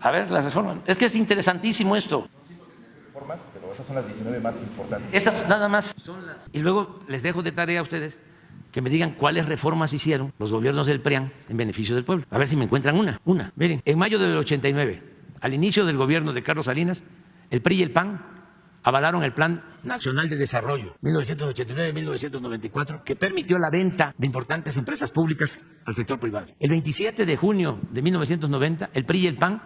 A ver, las reformas. Es que es interesantísimo esto. Reformas, pero esas son las 19 más importantes. Esas nada más son las. Y luego les dejo de tarea a ustedes que me digan cuáles reformas hicieron los gobiernos del PRIAN en beneficio del pueblo. A ver si me encuentran una. Miren, en mayo del 89, al inicio del gobierno de Carlos Salinas, el PRI y el PAN avalaron el Plan Nacional de Desarrollo 1989-1994, que permitió la venta de importantes empresas públicas al sector privado. El 27 de junio de 1990, el PRI y el PAN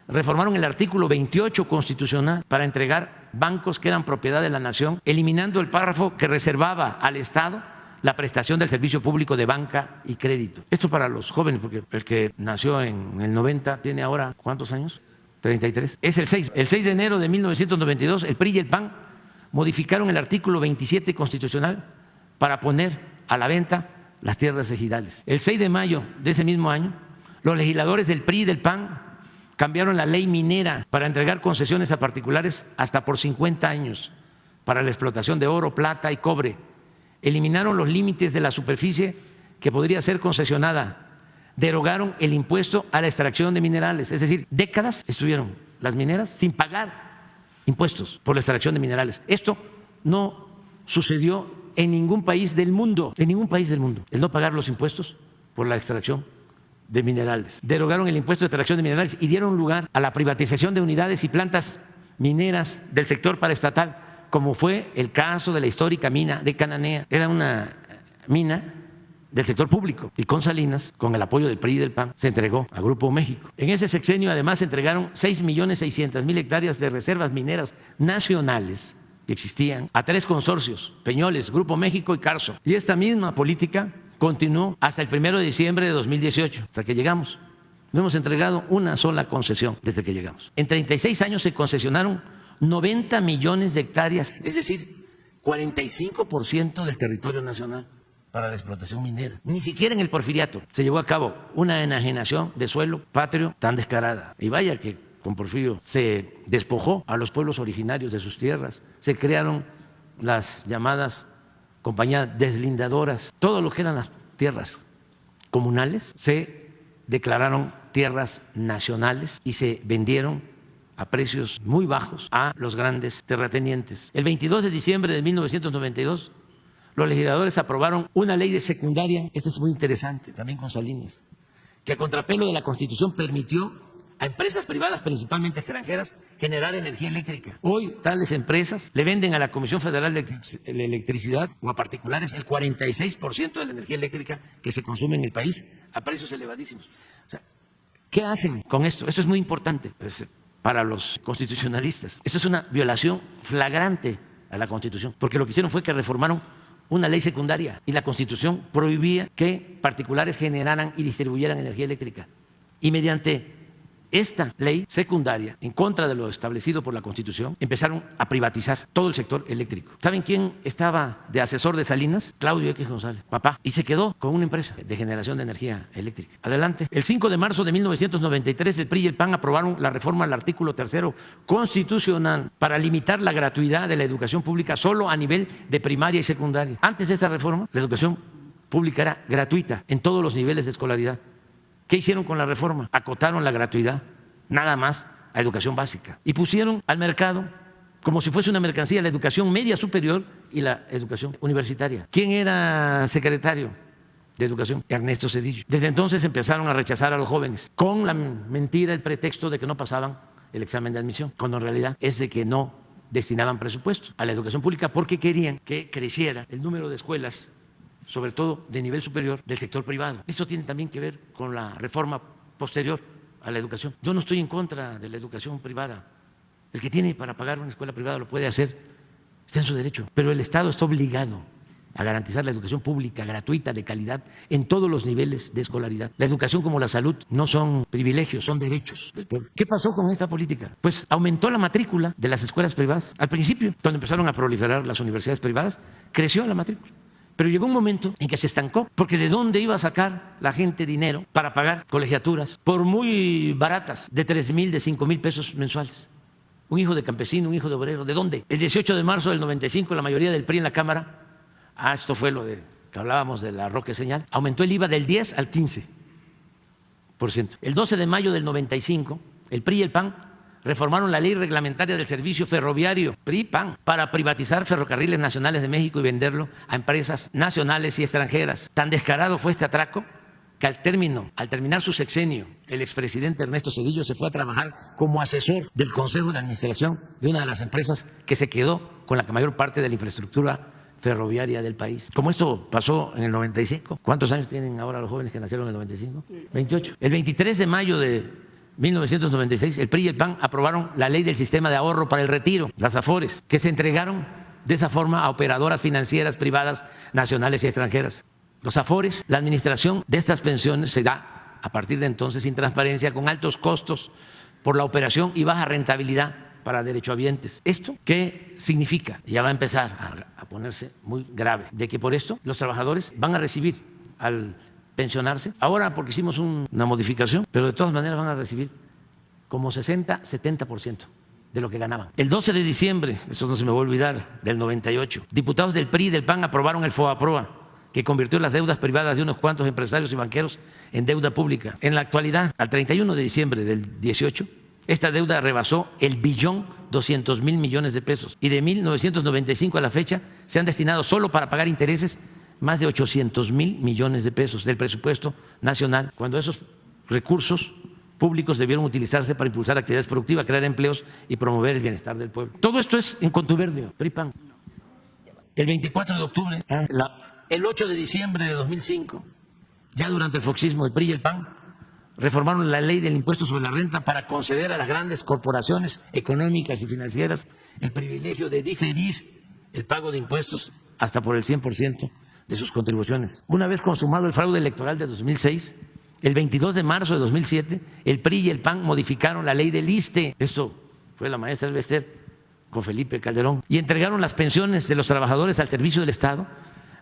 reformaron el artículo 28 constitucional para entregar bancos que eran propiedad de la nación, eliminando el párrafo que reservaba al Estado la prestación del servicio público de banca y crédito. Esto para los jóvenes, porque el que nació en el 90 tiene ahora, ¿cuántos años? 33. Es el 6. El 6 de enero de 1992, el PRI y el PAN modificaron el artículo 27 constitucional para poner a la venta las tierras ejidales. El 6 de mayo de ese mismo año, los legisladores del PRI y del PAN cambiaron la ley minera para entregar concesiones a particulares hasta por 50 años para la explotación de oro, plata y cobre. Eliminaron los límites de la superficie que podría ser concesionada. Derogaron el impuesto a la extracción de minerales. Es decir, décadas estuvieron las mineras sin pagar impuestos por la extracción de minerales. Esto no sucedió en ningún país del mundo, el no pagar los impuestos por la extracción de minerales. Derogaron el impuesto de extracción de minerales y dieron lugar a la privatización de unidades y plantas mineras del sector paraestatal, como fue el caso de la histórica mina de Cananea. Era una mina del sector público y con Salinas, con el apoyo del PRI y del PAN, se entregó a Grupo México. En ese sexenio además se entregaron 6.600.000 hectáreas de reservas mineras nacionales que existían a 3 consorcios, Peñoles, Grupo México y Carso. Y esta misma política continuó hasta el 1 de diciembre de 2018, hasta que llegamos. No hemos entregado una sola concesión desde que llegamos. En 36 años se concesionaron 90 millones de hectáreas, es decir, 45% del territorio nacional para la explotación minera. Ni siquiera en el Porfiriato se llevó a cabo una enajenación de suelo patrio tan descarada. Y vaya que con Porfirio se despojó a los pueblos originarios de sus tierras, se crearon las llamadas compañías deslindadoras, todo lo que eran las tierras comunales se declararon tierras nacionales y se vendieron a precios muy bajos a los grandes terratenientes. El 22 de diciembre de 1992, los legisladores aprobaron una ley de secundaria, esto es muy interesante, también con Salinas, que a contrapelo de la Constitución permitió a empresas privadas, principalmente extranjeras, generar energía eléctrica. Hoy tales empresas le venden a la Comisión Federal de Electricidad o a particulares el 46% de la energía eléctrica que se consume en el país a precios elevadísimos. O sea, ¿qué hacen con esto? Esto es muy importante para los constitucionalistas. Esto es una violación flagrante a la Constitución, porque lo que hicieron fue que reformaron una ley secundaria y la Constitución prohibía que particulares generaran y distribuyeran energía eléctrica. Y mediante esta ley secundaria, en contra de lo establecido por la Constitución, empezaron a privatizar todo el sector eléctrico. ¿Saben quién estaba de asesor de Salinas? Claudio X González, papá, y se quedó con una empresa de generación de energía eléctrica. Adelante. El 5 de marzo de 1993, el PRI y el PAN aprobaron la reforma al artículo 3º constitucional para limitar la gratuidad de la educación pública solo a nivel de primaria y secundaria. Antes de esta reforma, la educación pública era gratuita en todos los niveles de escolaridad. ¿Qué hicieron con la reforma? Acotaron la gratuidad, nada más a educación básica. Y pusieron al mercado, como si fuese una mercancía, la educación media superior y la educación universitaria. ¿Quién era secretario de Educación? Ernesto Zedillo. Desde entonces empezaron a rechazar a los jóvenes, con la mentira, el pretexto de que no pasaban el examen de admisión, cuando en realidad es de que no destinaban presupuesto a la educación pública porque querían que creciera el número de escuelas, sobre todo de nivel superior, del sector privado. Eso tiene también que ver con la reforma posterior a la educación. Yo no estoy en contra de la educación privada. El que tiene para pagar una escuela privada lo puede hacer, está en su derecho, pero el Estado está obligado a garantizar la educación pública, gratuita, de calidad, en todos los niveles de escolaridad. La educación como la salud no son privilegios, son derechos del pueblo. ¿Qué pasó con esta política? Pues aumentó la matrícula de las escuelas privadas. Al principio, cuando empezaron a proliferar las universidades privadas, creció la matrícula. Pero llegó un momento en que se estancó, porque ¿de dónde iba a sacar la gente dinero para pagar colegiaturas por muy baratas, de 3,000, de 5,000 pesos mensuales? Un hijo de campesino, un hijo de obrero, ¿de dónde? El 18 de marzo del 95, la mayoría del PRI en la Cámara, esto fue lo de que hablábamos de la Roque Señal, aumentó el IVA del 10 al 15%. El 12 de mayo del 95, el PRI y el PAN reformaron la ley reglamentaria del servicio ferroviario, PRI-PAN, para privatizar Ferrocarriles Nacionales de México y venderlo a empresas nacionales y extranjeras. Tan descarado fue este atraco que al terminar su sexenio, el expresidente Ernesto Zedillo se fue a trabajar como asesor del Consejo de Administración de una de las empresas que se quedó con la mayor parte de la infraestructura ferroviaria del país. Como esto pasó en el 95, ¿cuántos años tienen ahora los jóvenes que nacieron en el 95? 28. El 23 de mayo de 1996, el PRI y el PAN aprobaron la ley del sistema de ahorro para el retiro, las AFORES, que se entregaron de esa forma a operadoras financieras privadas nacionales y extranjeras. Los AFORES, la administración de estas pensiones se da a partir de entonces sin transparencia, con altos costos por la operación y baja rentabilidad para derechohabientes. ¿Esto qué significa? Ya va a empezar a ponerse muy grave, de que por esto los trabajadores van a recibir al pensionarse, ahora porque hicimos una modificación, pero de todas maneras van a recibir como 60-70% de lo que ganaban. El 12 de diciembre, eso no se me va a olvidar, del 98, diputados del PRI y del PAN aprobaron el FOBAPROA, que convirtió las deudas privadas de unos cuantos empresarios y banqueros en deuda pública. En la actualidad, al 31 de diciembre del 18, esta deuda rebasó el 1.200.000 millones de pesos y de 1995 a la fecha se han destinado solo para pagar intereses más de 800.000 millones de pesos del presupuesto nacional, cuando esos recursos públicos debieron utilizarse para impulsar actividades productivas, crear empleos y promover el bienestar del pueblo. Todo esto es en contubernio, PRI-PAN. El 24 de octubre, el 8 de diciembre de 2005, ya durante el foxismo, el PRI y el PAN reformaron la ley del impuesto sobre la renta para conceder a las grandes corporaciones económicas y financieras el privilegio de diferir el pago de impuestos hasta por el 100% de sus contribuciones. Una vez consumado el fraude electoral de 2006, el 22 de marzo de 2007, el PRI y el PAN modificaron la ley del ISSSTE, esto fue la maestra Elbester con Felipe Calderón, y entregaron las pensiones de los trabajadores al servicio del Estado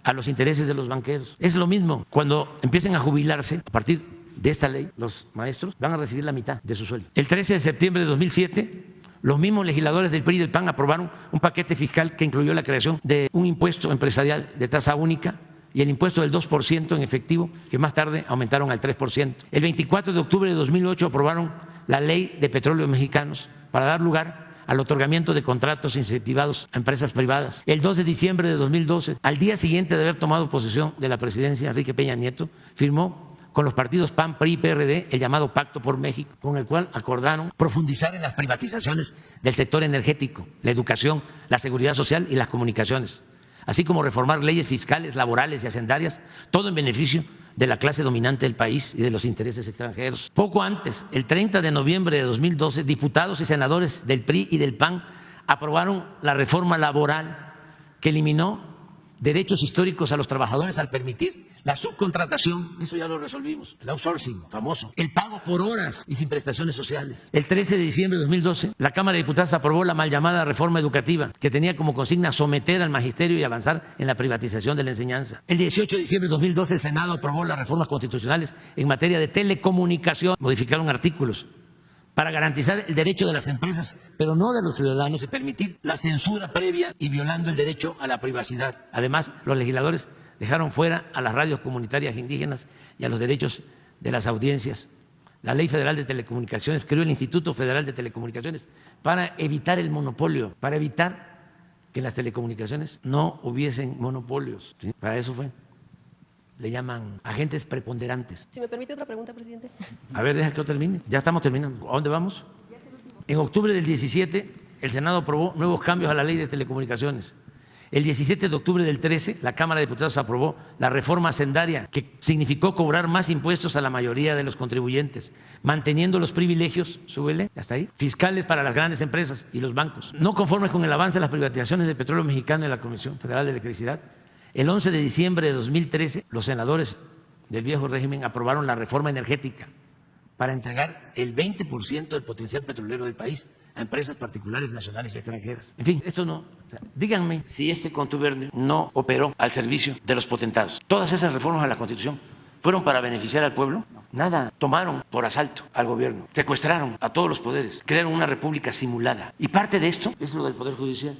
a los intereses de los banqueros. Es lo mismo, cuando empiecen a jubilarse, a partir de esta ley, los maestros van a recibir la mitad de su sueldo. El 13 de septiembre de 2007, los mismos legisladores del PRI y del PAN aprobaron un paquete fiscal que incluyó la creación de un impuesto empresarial de tasa única y el impuesto del 2% en efectivo, que más tarde aumentaron al 3%. El 24 de octubre de 2008 aprobaron la Ley de Petróleos Mexicanos para dar lugar al otorgamiento de contratos incentivados a empresas privadas. El 2 de diciembre de 2012, al día siguiente de haber tomado posesión de la presidencia, Enrique Peña Nieto firmó con los partidos PAN, PRI y PRD el llamado Pacto por México, con el cual acordaron profundizar en las privatizaciones del sector energético, la educación, la seguridad social y las comunicaciones, así como reformar leyes fiscales, laborales y hacendarias, todo en beneficio de la clase dominante del país y de los intereses extranjeros. Poco antes, el 30 de noviembre de 2012, diputados y senadores del PRI y del PAN aprobaron la reforma laboral que eliminó derechos históricos a los trabajadores al permitir la subcontratación, eso ya lo resolvimos, el outsourcing famoso, el pago por horas y sin prestaciones sociales. El 13 de diciembre de 2012, la Cámara de Diputados aprobó la mal llamada reforma educativa, que tenía como consigna someter al magisterio y avanzar en la privatización de la enseñanza. El 18 de diciembre de 2012, el Senado aprobó las reformas constitucionales en materia de telecomunicación, modificaron artículos para garantizar el derecho de las empresas, pero no de los ciudadanos, y permitir la censura previa y violando el derecho a la privacidad. Además, los legisladores dejaron fuera a las radios comunitarias indígenas y a los derechos de las audiencias. La Ley Federal de Telecomunicaciones creó el Instituto Federal de Telecomunicaciones para evitar el monopolio, para evitar que en las telecomunicaciones no hubiesen monopolios. ¿Sí? Para eso fue. Le llaman agentes preponderantes. Si me permite otra pregunta, presidente. A ver, deja que yo termine. Ya estamos terminando. ¿A dónde vamos? En octubre del 17, el Senado aprobó nuevos cambios a la Ley de Telecomunicaciones. El 17 de octubre del 13, la Cámara de Diputados aprobó la reforma hacendaria, que significó cobrar más impuestos a la mayoría de los contribuyentes, manteniendo los privilegios, súbele, hasta ahí, fiscales para las grandes empresas y los bancos. No conformes con el avance de las privatizaciones del petróleo mexicano y la Comisión Federal de Electricidad, el 11 de diciembre de 2013, los senadores del viejo régimen aprobaron la reforma energética para entregar el 20% del potencial petrolero del país a empresas particulares, nacionales y extranjeras. En fin, esto no. Díganme si este contubernio no operó al servicio de los potentados. Todas esas reformas a la Constitución fueron para beneficiar al pueblo. Nada. Tomaron por asalto al gobierno, secuestraron a todos los poderes, crearon una república simulada. Y parte de esto es lo del Poder Judicial.